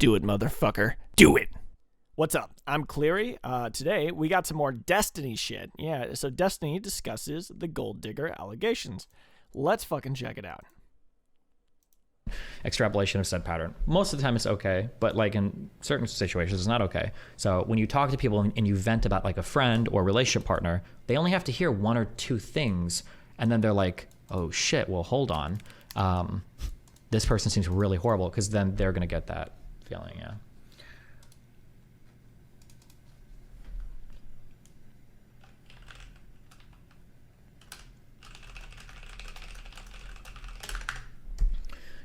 Do it, motherfucker. Do it. What's up? I'm Cleary. Today, we got some more Destiny shit. Yeah, so Destiny discusses the gold digger allegations. Let's fucking check it out. Extrapolation of said pattern. Most of the time it's okay, but like in certain situations it's not okay. So when you talk to people and you vent about like a friend or relationship partner, they only have to hear one or two things and then they're like, oh shit, well hold on. This person seems really horrible, because then they're gonna get that feeling, yeah.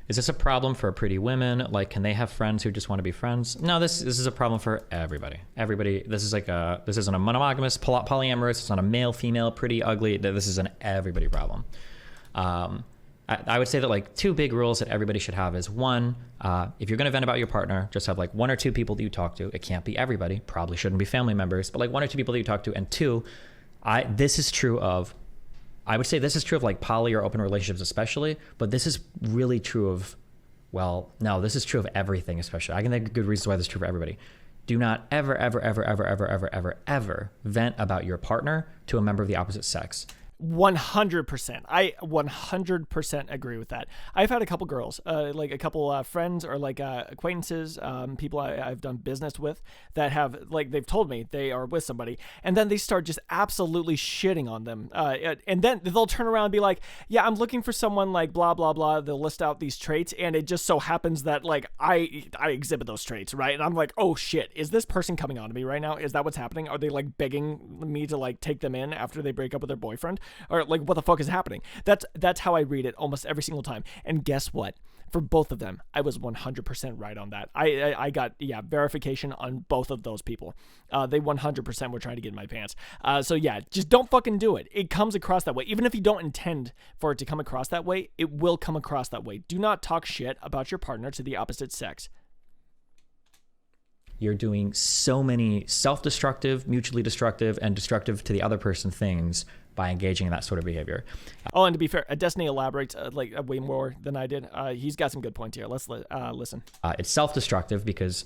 Is this a problem for pretty women? Like, can they have friends who just want to be friends? No, this is a problem for everybody. Everybody, this isn't a monogamous, polyamorous, it's not a male, female, pretty, ugly. This is an everybody problem. I would say that like two big rules that everybody should have is one, if you're going to vent about your partner, just have like one or two people that you talk to. It can't be everybody, probably shouldn't be family members, but like one or two people that you talk to. And two, I would say this is true of like poly or open relationships especially, but this is really true of, well, no, this is true of everything especially. I can think of good reasons why this is true for everybody. Do not ever, ever, ever, ever, ever, ever, ever, ever vent about your partner to a member of the opposite sex. 100%. I 100% agree with that. I've had a couple girls, like a couple friends or like acquaintances, people I've done business with that have, like, they've told me they are with somebody and then they start just absolutely shitting on them. And then they'll turn around and be like, yeah, I'm looking for someone like blah, blah, blah. They'll list out these traits and it just so happens that like I exhibit those traits, right? And I'm like, oh shit, is this person coming on to me right now? Is that what's happening? Are they like begging me to like take them in after they break up with their boyfriend? Or like, what the fuck is happening? That's how I read it almost every single time. And guess what? For both of them, I was 100% right on that. I got, verification on both of those people. They 100% were trying to get in my pants. So yeah, just don't fucking do it. It comes across that way. Even if you don't intend for it to come across that way, it will come across that way. Do not talk shit about your partner to the opposite sex. You're doing so many self-destructive, mutually destructive, and destructive to the other person things by engaging in that sort of behavior. Oh, and to be fair, Destiny elaborates way more than I did. He's got some good points here. Let's listen. It's self-destructive because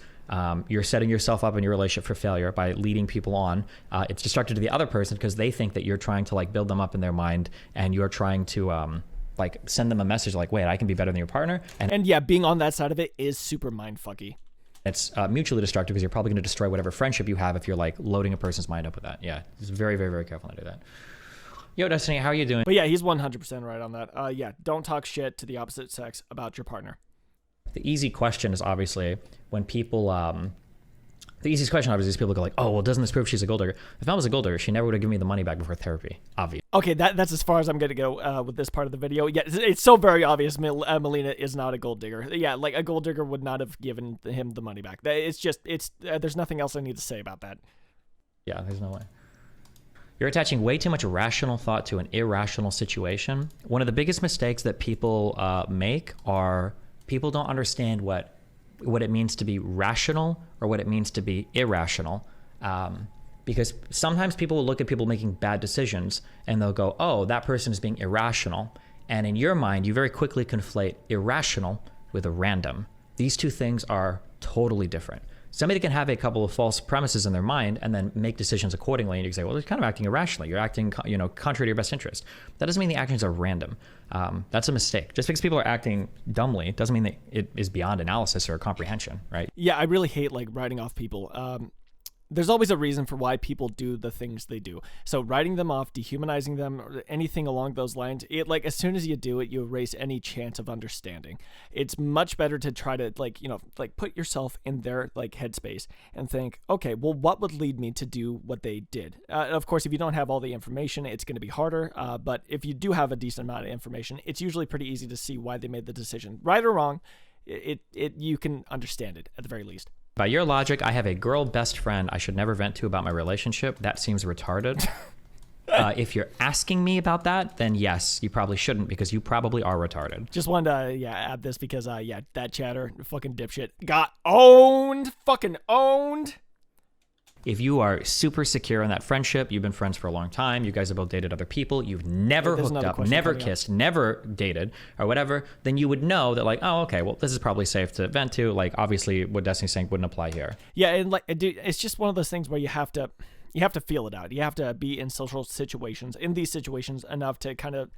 you're setting yourself up in your relationship for failure by leading people on. It's destructive to the other person because they think that you're trying to like build them up in their mind and you're trying to like send them a message like, wait, I can be better than your partner. And yeah, being on that side of it is super mindfucky. It's mutually destructive because you're probably going to destroy whatever friendship you have if you're like loading a person's mind up with that. Yeah, it's very, very, very careful to do that. Yo, Destiny, how are you doing? But yeah, he's 100% right on that. Yeah, don't talk shit to the opposite sex about your partner. The easy question is obviously when people, the easiest question obviously is people go like, oh, well, doesn't this prove she's a gold digger? If I was a gold digger, she never would have given me the money back before therapy. Obvious. Okay, that's as far as I'm going to go with this part of the video. Yeah, it's so very obvious Melina is not a gold digger. Yeah, like a gold digger would not have given him the money back. It's just, there's nothing else I need to say about that. Yeah, there's no way. You're attaching way too much rational thought to an irrational situation. One of the biggest mistakes that people make are people don't understand what it means to be rational or what it means to be irrational. Because sometimes people will look at people making bad decisions and they'll go, oh, that person is being irrational. And in your mind, you very quickly conflate irrational with a random. These two things are totally different. Somebody can have a couple of false premises in their mind and then make decisions accordingly. And you can say, well, they're kind of acting irrationally. You're acting, contrary to your best interest. That doesn't mean the actions are random. That's a mistake. Just because people are acting dumbly doesn't mean that it is beyond analysis or comprehension, right? Yeah, I really hate like writing off people. There's always a reason for why people do the things they do. So writing them off, dehumanizing them, or anything along those lines, it like as soon as you do it, you erase any chance of understanding. It's much better to try to like put yourself in their like headspace and think, okay, well, what would lead me to do what they did? Of course, if you don't have all the information, it's going to be harder. But if you do have a decent amount of information, it's usually pretty easy to see why they made the decision, right or wrong. You can understand it at the very least. By your logic, I have a girl best friend I should never vent to about my relationship. That seems retarded. If you're asking me about that, then yes, you probably shouldn't because you probably are retarded. Just wanted to add this because that chatter, fucking dipshit, got owned, fucking owned. If you are super secure in that friendship, you've been friends for a long time, you guys have both dated other people, you've never hooked up, never kissed, never dated, or whatever, then you would know that like, oh, okay, well, this is probably safe to vent to. Like, obviously, what Destiny's saying wouldn't apply here. Yeah, and like, dude, it's just one of those things where you have to feel it out. You have to be in social situations, in these situations, enough to kind of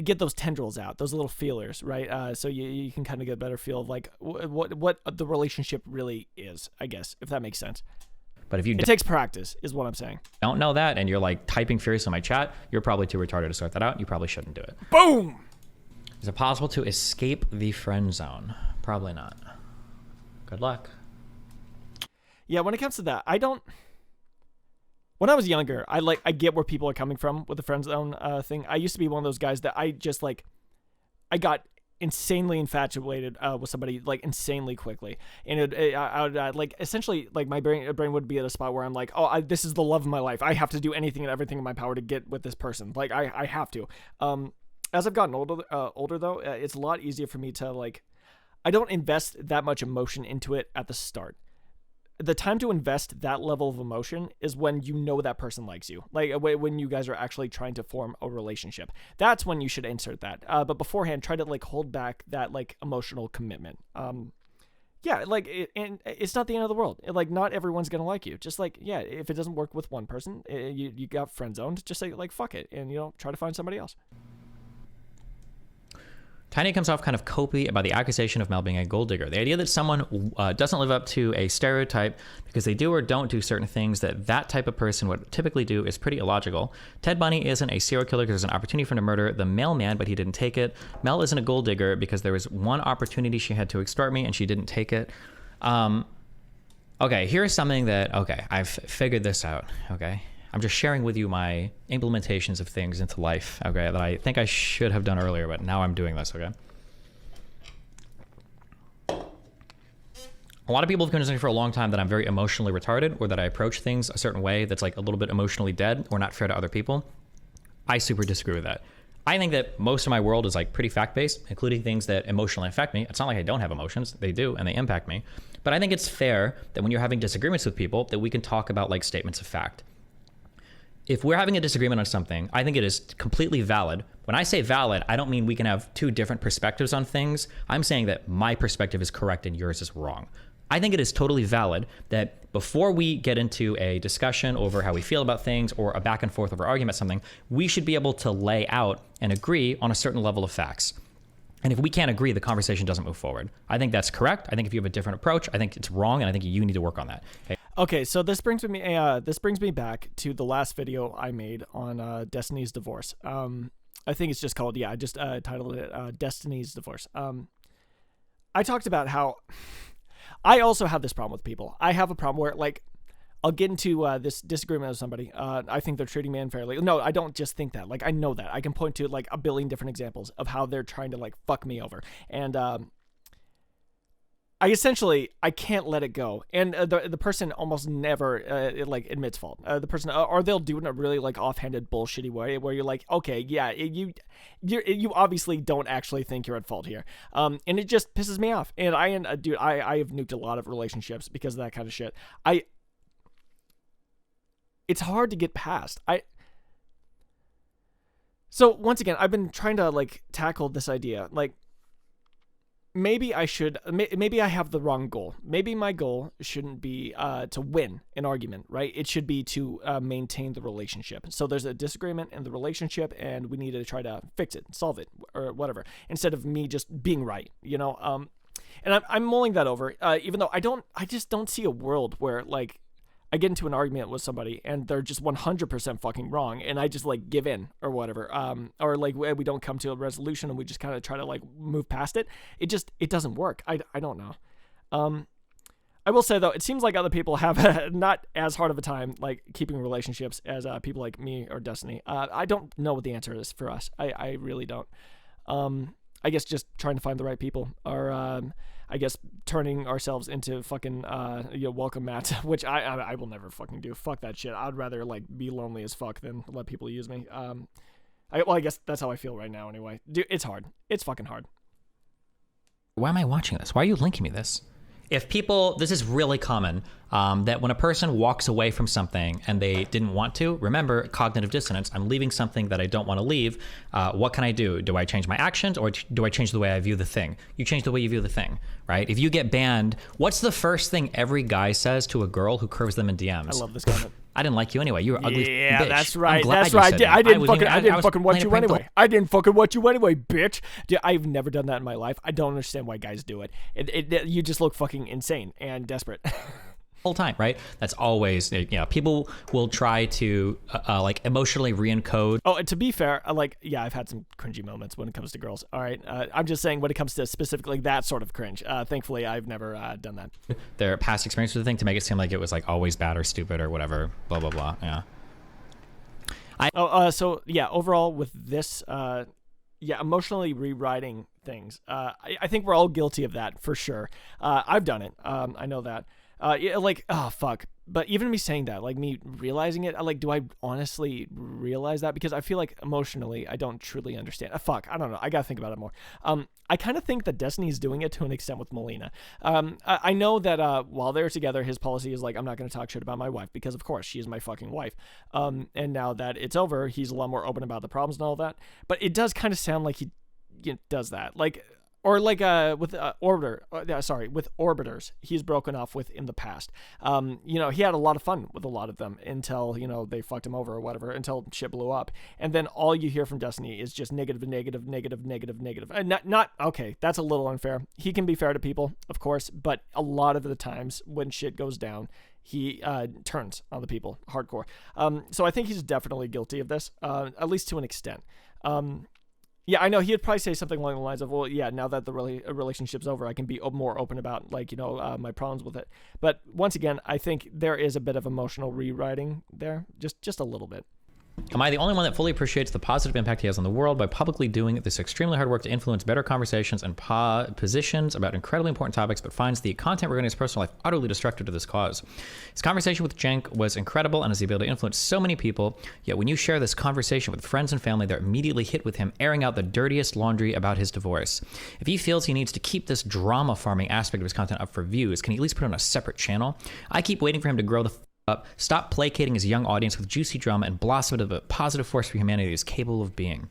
get those tendrils out, those little feelers, right? So you can kind of get a better feel of like what the relationship really is, I guess, if that makes sense. But if you it takes practice, is what I'm saying. Don't know that, and you're like typing furious in my chat, you're probably too retarded to sort that out. You probably shouldn't do it. Boom! Is it possible to escape the friend zone? Probably not. Good luck. Yeah, when it comes to that, when I was younger, I get where people are coming from with the friend zone thing. I used to be one of those guys that I just like, I got insanely infatuated with somebody like insanely quickly, and I would like essentially like my brain would be at a spot where I'm like, oh, this is the love of my life. I have to do anything and everything in my power to get with this person. Like I have to. As I've gotten older though, it's a lot easier for me to like, I don't invest that much emotion into it at the start. The time to invest that level of emotion is when you know that person likes you, like when you guys are actually trying to form a relationship. That's when you should insert that. But beforehand, try to like hold back that like emotional commitment. Yeah, like and it's not the end of the world. Like not everyone's gonna like you. Just like, yeah, if it doesn't work with one person, you got friend zoned. Just say like fuck it, and try to find somebody else. Tiny comes off kind of copy about the accusation of Mel being a gold digger. The idea that someone doesn't live up to a stereotype because they do or don't do certain things that type of person would typically do is pretty illogical. Ted Bundy isn't a serial killer because there's an opportunity for him to murder the mailman, but he didn't take it. Mel isn't a gold digger because there was one opportunity she had to extort me and she didn't take it. Okay, here's something that, I've figured this out, okay? I'm just sharing with you my implementations of things into life, okay, that I think I should have done earlier, but now I'm doing this, okay? A lot of people have convinced me for a long time that I'm very emotionally retarded or that I approach things a certain way that's like a little bit emotionally dead or not fair to other people. I super disagree with that. I think that most of my world is like pretty fact-based, including things that emotionally affect me. It's not like I don't have emotions. They do, and they impact me. But I think it's fair that when you're having disagreements with people that we can talk about like statements of fact. If we're having a disagreement on something, I think it is completely valid. When I say valid, I don't mean we can have two different perspectives on things. I'm saying that my perspective is correct and yours is wrong. I think it is totally valid that before we get into a discussion over how we feel about things or a back and forth over argument about something, we should be able to lay out and agree on a certain level of facts. And if we can't agree, the conversation doesn't move forward. I think that's correct. I think if you have a different approach, I think it's wrong, and I think you need to work on that. Okay, so this brings me back to the last video I made on Destiny's divorce. I think it's just called, I just titled it Destiny's divorce. I talked about how I also have this problem with people. I have a problem where like I'll get into this disagreement with somebody. I think they're treating me unfairly. No, I don't just think that. Like I know that. I can point to like a billion different examples of how they're trying to like fuck me over, and I can't let it go. And the person almost never like admits fault. The person, or they'll do it in a really like offhanded bullshitty way where you're like, okay, yeah, you obviously don't actually think you're at fault here. And it just pisses me off. And I have nuked a lot of relationships because of that kind of shit. It's hard to get past. So once again, I've been trying to like tackle this idea, like, maybe I have the wrong goal. Maybe my goal shouldn't be to win an argument, right? It should be to maintain the relationship. So there's a disagreement in the relationship and we need to try to fix it, solve it, or whatever, instead of me just being right, And I'm mulling that over, even though I just don't see a world where like I get into an argument with somebody and they're just 100% fucking wrong and I just like give in or whatever, or like we don't come to a resolution and we just kind of try to like move past it. It doesn't work. I don't know. I will say though, it seems like other people have not as hard of a time like keeping relationships as people like me or Destiny. I don't know what the answer is for us. I really don't. I guess just trying to find the right people, or I guess turning ourselves into fucking welcome mat, which I will never fucking do. Fuck that shit. I'd rather like be lonely as fuck than let people use me. I guess that's how I feel right now anyway. Dude, it's hard. It's fucking hard. Why am I watching this? Why are you linking me this? If people, this is really common, that when a person walks away from something and they didn't want to, remember cognitive dissonance. I'm leaving something that I don't want to leave. What can I do? Do I change my actions or do I change the way I view the thing? You change the way you view the thing, right? If you get banned, what's the first thing every guy says to a girl who curves them in DMs? I love this comment. I didn't like you anyway. You were ugly. Yeah, bitch. that's right. I'm glad That's you right. said that. I didn't was fucking watch playing a you prank anyway. I didn't fucking watch you anyway, bitch. Dude, I've never done that in my life. I don't understand why guys do it. You just look fucking insane and desperate. Whole time, right? That's always, people will try to like emotionally re-encode. Oh, and to be fair, I've had some cringy moments when it comes to girls. All right, I'm just saying when it comes to specifically that sort of cringe. Thankfully, I've never done that. Their past experience with the thing to make it seem like it was like always bad or stupid or whatever. Blah blah blah. Yeah. Overall with this, emotionally rewriting things. I think we're all guilty of that for sure. I've done it. I know that. Oh fuck. But even me saying that, like me realizing it, do I honestly realize that? Because I feel like emotionally, I don't truly understand. Fuck, I don't know. I gotta think about it more. I kind of think that Destiny's doing it to an extent with Melina. I know that while they're together, his policy is like, I'm not gonna talk shit about my wife because of course she is my fucking wife. And now that it's over, he's a lot more open about the problems and all that. But it does kind of sound like he does that. With orbiters, he's broken off with in the past. He had a lot of fun with a lot of them until, they fucked him over or whatever, until shit blew up. And then all you hear from Destiny is just negative. Not okay, that's a little unfair. He can be fair to people, of course, but a lot of the times when shit goes down, he turns on the people hardcore. So I think he's definitely guilty of this, at least to an extent. Yeah, I know he'd probably say something along the lines of, well, yeah, now that the relationship's over, I can be more open about, my problems with it. But once again, I think there is a bit of emotional rewriting there, just a little bit. Am I the only one that fully appreciates the positive impact he has on the world by publicly doing this extremely hard work to influence better conversations and positions about incredibly important topics, but finds the content regarding his personal life utterly destructive to this cause? His conversation with Cenk was incredible and has the ability to influence so many people, yet when you share this conversation with friends and family, they're immediately hit with him airing out the dirtiest laundry about his divorce. If he feels he needs to keep this drama farming aspect of his content up for views, can he at least put it on a separate channel? I keep waiting for him to grow the up, stop placating his young audience with juicy drama, and blossom into the positive force for humanity he is capable of being.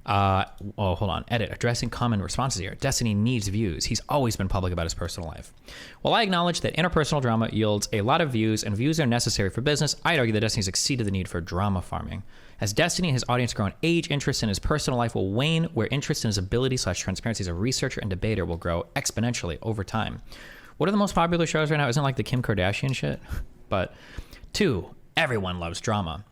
Hold on. Edit. Addressing common responses here. Destiny needs views. He's always been public about his personal life. While I acknowledge that interpersonal drama yields a lot of views, and views are necessary for business, I'd argue that Destiny's exceeded the need for drama farming. As Destiny and his audience grow in age, interest in his personal life will wane, where interest in his ability/transparency as a researcher and debater will grow exponentially over time. What are the most popular shows right now? Isn't it like the Kim Kardashian shit? But 2, everyone loves drama.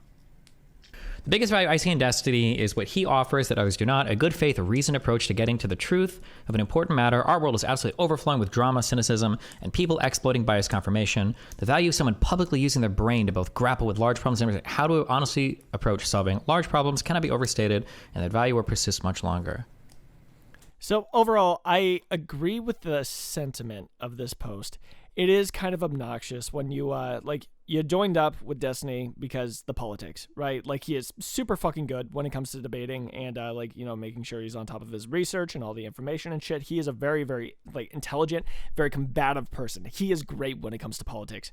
The biggest value I see in Destiny is what he offers that others do not, a good faith, reasoned approach to getting to the truth of an important matter. Our world is absolutely overflowing with drama, cynicism, and people exploiting bias confirmation. The value of someone publicly using their brain to both grapple with large problems and how to honestly approach solving large problems cannot be overstated, and that value will persist much longer. So overall, I agree with the sentiment of this post. It is kind of obnoxious when you you joined up with Destiny because the politics, right? Like he is super fucking good when it comes to debating and making sure he's on top of his research and all the information and shit. He is a very, very intelligent, very combative person. He is great when it comes to politics.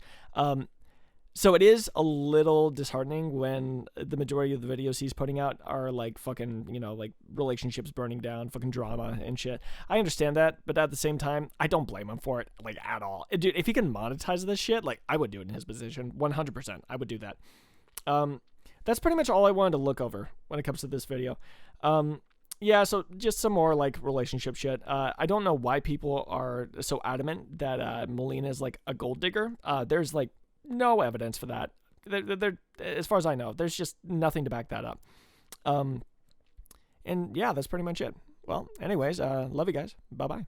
So it is a little disheartening when the majority of the videos he's putting out are fucking, relationships burning down, fucking drama and shit. I understand that, but at the same time, I don't blame him for it, at all. Dude, if he can monetize this shit, I would do it in his position. 100%. I would do that. That's pretty much all I wanted to look over when it comes to this video. Yeah, so just some more relationship shit. I don't know why people are so adamant that Melina is a gold digger. There's no evidence for that. There, as far as I know, there's just nothing to back that up. And yeah, that's pretty much it. Well, anyways, love you guys. Bye-bye.